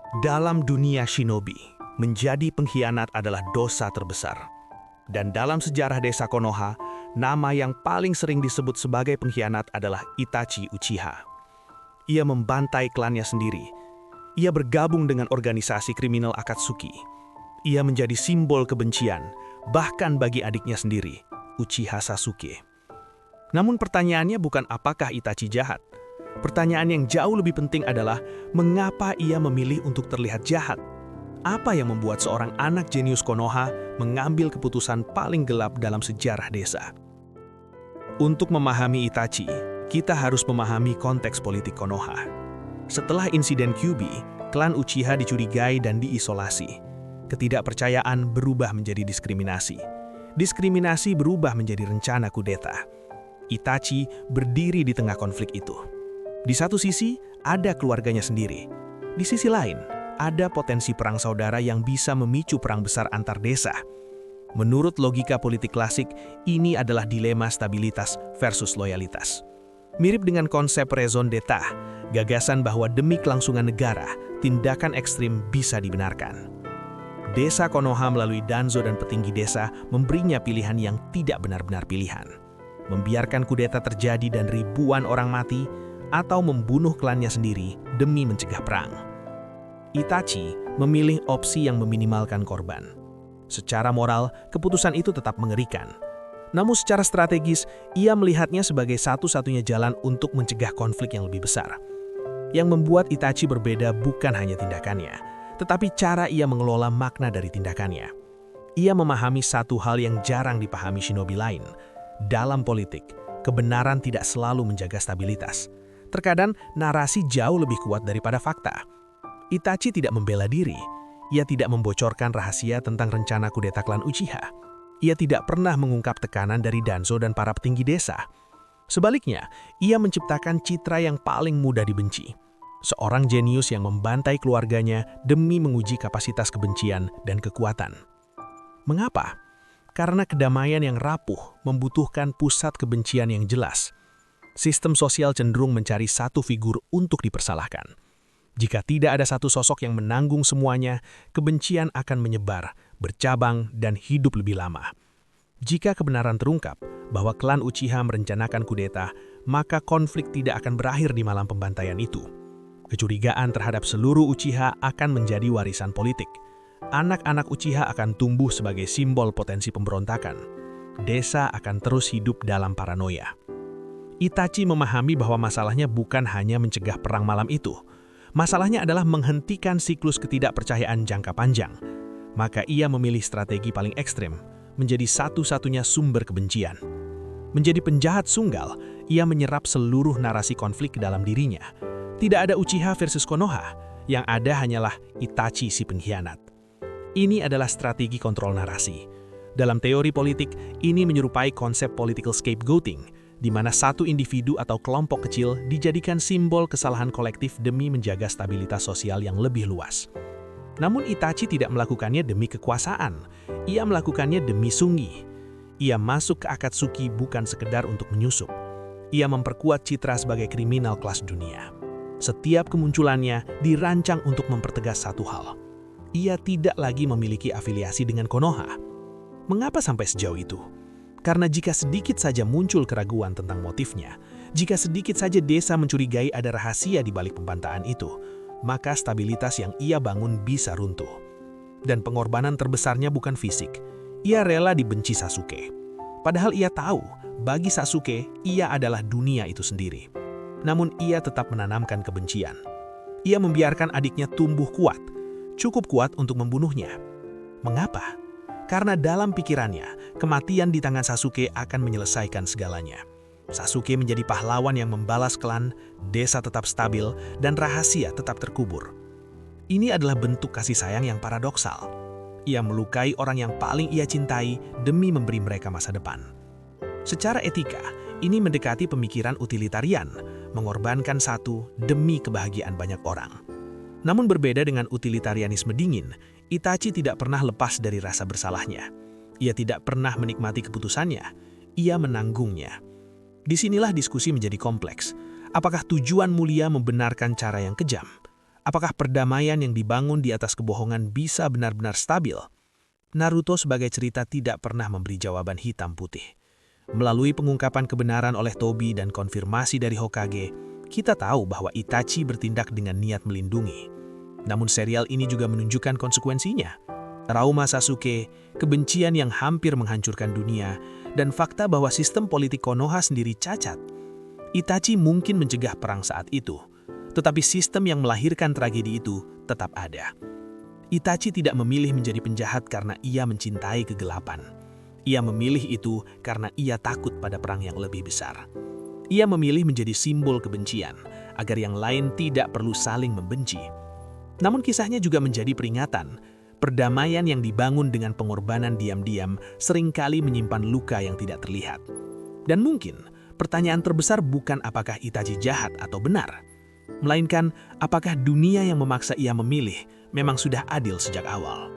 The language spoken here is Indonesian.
Dalam dunia shinobi, menjadi pengkhianat adalah dosa terbesar. Dan dalam sejarah desa Konoha, nama yang paling sering disebut sebagai pengkhianat adalah Itachi Uchiha. Ia membantai klannya sendiri. Ia bergabung dengan organisasi kriminal Akatsuki. Ia menjadi simbol kebencian, bahkan bagi adiknya sendiri, Uchiha Sasuke. Namun pertanyaannya bukan apakah Itachi jahat. Pertanyaan yang jauh lebih penting adalah mengapa ia memilih untuk terlihat jahat? Apa yang membuat seorang anak jenius Konoha mengambil keputusan paling gelap dalam sejarah desa? Untuk memahami Itachi, kita harus memahami konteks politik Konoha. Setelah insiden Kyuubi, klan Uchiha dicurigai dan diisolasi. Ketidakpercayaan berubah menjadi diskriminasi. Diskriminasi berubah menjadi rencana kudeta. Itachi berdiri di tengah konflik itu. Di satu sisi, ada keluarganya sendiri. Di sisi lain, ada potensi perang saudara yang bisa memicu perang besar antar desa. Menurut logika politik klasik, ini adalah dilema stabilitas versus loyalitas. Mirip dengan konsep raison d'etat, gagasan bahwa demi kelangsungan negara, tindakan ekstrim bisa dibenarkan. Desa Konoha melalui Danzo dan petinggi desa memberinya pilihan yang tidak benar-benar pilihan. Membiarkan kudeta terjadi dan ribuan orang mati, atau membunuh klannya sendiri demi mencegah perang. Itachi memilih opsi yang meminimalkan korban. Secara moral, keputusan itu tetap mengerikan. Namun secara strategis, ia melihatnya sebagai satu-satunya jalan untuk mencegah konflik yang lebih besar. Yang membuat Itachi berbeda bukan hanya tindakannya, tetapi cara ia mengelola makna dari tindakannya. Ia memahami satu hal yang jarang dipahami shinobi lain. Dalam politik, kebenaran tidak selalu menjaga stabilitas. Terkadang narasi jauh lebih kuat daripada fakta. Itachi tidak membela diri. Ia tidak membocorkan rahasia tentang rencana kudeta klan Uchiha. Ia tidak pernah mengungkap tekanan dari Danzo dan para petinggi desa. Sebaliknya, ia menciptakan citra yang paling mudah dibenci. Seorang jenius yang membantai keluarganya demi menguji kapasitas kebencian dan kekuatan. Mengapa? Karena kedamaian yang rapuh membutuhkan pusat kebencian yang jelas. Sistem sosial cenderung mencari satu figur untuk dipersalahkan. Jika tidak ada satu sosok yang menanggung semuanya, kebencian akan menyebar, bercabang, dan hidup lebih lama. Jika kebenaran terungkap bahwa klan Uchiha merencanakan kudeta, maka konflik tidak akan berakhir di malam pembantaian itu. Kecurigaan terhadap seluruh Uchiha akan menjadi warisan politik. Anak-anak Uchiha akan tumbuh sebagai simbol potensi pemberontakan. Desa akan terus hidup dalam paranoia. Itachi memahami bahwa masalahnya bukan hanya mencegah perang malam itu. Masalahnya adalah menghentikan siklus ketidakpercayaan jangka panjang. Maka ia memilih strategi paling ekstrem, menjadi satu-satunya sumber kebencian. Menjadi penjahat sunggal, ia menyerap seluruh narasi konflik ke dalam dirinya. Tidak ada Uchiha versus Konoha, yang ada hanyalah Itachi si pengkhianat. Ini adalah strategi kontrol narasi. Dalam teori politik, ini menyerupai konsep political scapegoating, di mana satu individu atau kelompok kecil dijadikan simbol kesalahan kolektif demi menjaga stabilitas sosial yang lebih luas. Namun Itachi tidak melakukannya demi kekuasaan, ia melakukannya demi Sungi. Ia masuk ke Akatsuki bukan sekedar untuk menyusup. Ia memperkuat citra sebagai kriminal kelas dunia. Setiap kemunculannya dirancang untuk mempertegas satu hal. Ia tidak lagi memiliki afiliasi dengan Konoha. Mengapa sampai sejauh itu? Karena jika sedikit saja muncul keraguan tentang motifnya, jika sedikit saja desa mencurigai ada rahasia di balik pembantaan itu, maka stabilitas yang ia bangun bisa runtuh. Dan pengorbanan terbesarnya bukan fisik. Ia rela dibenci Sasuke. Padahal ia tahu, bagi Sasuke, ia adalah dunia itu sendiri. Namun ia tetap menanamkan kebencian. Ia membiarkan adiknya tumbuh kuat, cukup kuat untuk membunuhnya. Mengapa? Karena dalam pikirannya, kematian di tangan Sasuke akan menyelesaikan segalanya. Sasuke menjadi pahlawan yang membalas klan, desa tetap stabil, dan rahasia tetap terkubur. Ini adalah bentuk kasih sayang yang paradoksal. Ia melukai orang yang paling ia cintai demi memberi mereka masa depan. Secara etika, ini mendekati pemikiran utilitarian, mengorbankan satu demi kebahagiaan banyak orang. Namun berbeda dengan utilitarianisme dingin, Itachi tidak pernah lepas dari rasa bersalahnya. Ia tidak pernah menikmati keputusannya, ia menanggungnya. Disinilah diskusi menjadi kompleks. Apakah tujuan mulia membenarkan cara yang kejam? Apakah perdamaian yang dibangun di atas kebohongan bisa benar-benar stabil? Naruto sebagai cerita tidak pernah memberi jawaban hitam putih. Melalui pengungkapan kebenaran oleh Tobi dan konfirmasi dari Hokage, kita tahu bahwa Itachi bertindak dengan niat melindungi. Namun serial ini juga menunjukkan konsekuensinya. Trauma Sasuke, kebencian yang hampir menghancurkan dunia, dan fakta bahwa sistem politik Konoha sendiri cacat. Itachi mungkin mencegah perang saat itu, tetapi sistem yang melahirkan tragedi itu tetap ada. Itachi tidak memilih menjadi penjahat karena ia mencintai kegelapan. Ia memilih itu karena ia takut pada perang yang lebih besar. Ia memilih menjadi simbol kebencian, agar yang lain tidak perlu saling membenci. Namun kisahnya juga menjadi peringatan. Perdamaian yang dibangun dengan pengorbanan diam-diam seringkali menyimpan luka yang tidak terlihat. Dan mungkin pertanyaan terbesar bukan apakah Itachi jahat atau benar, melainkan apakah dunia yang memaksa ia memilih memang sudah adil sejak awal.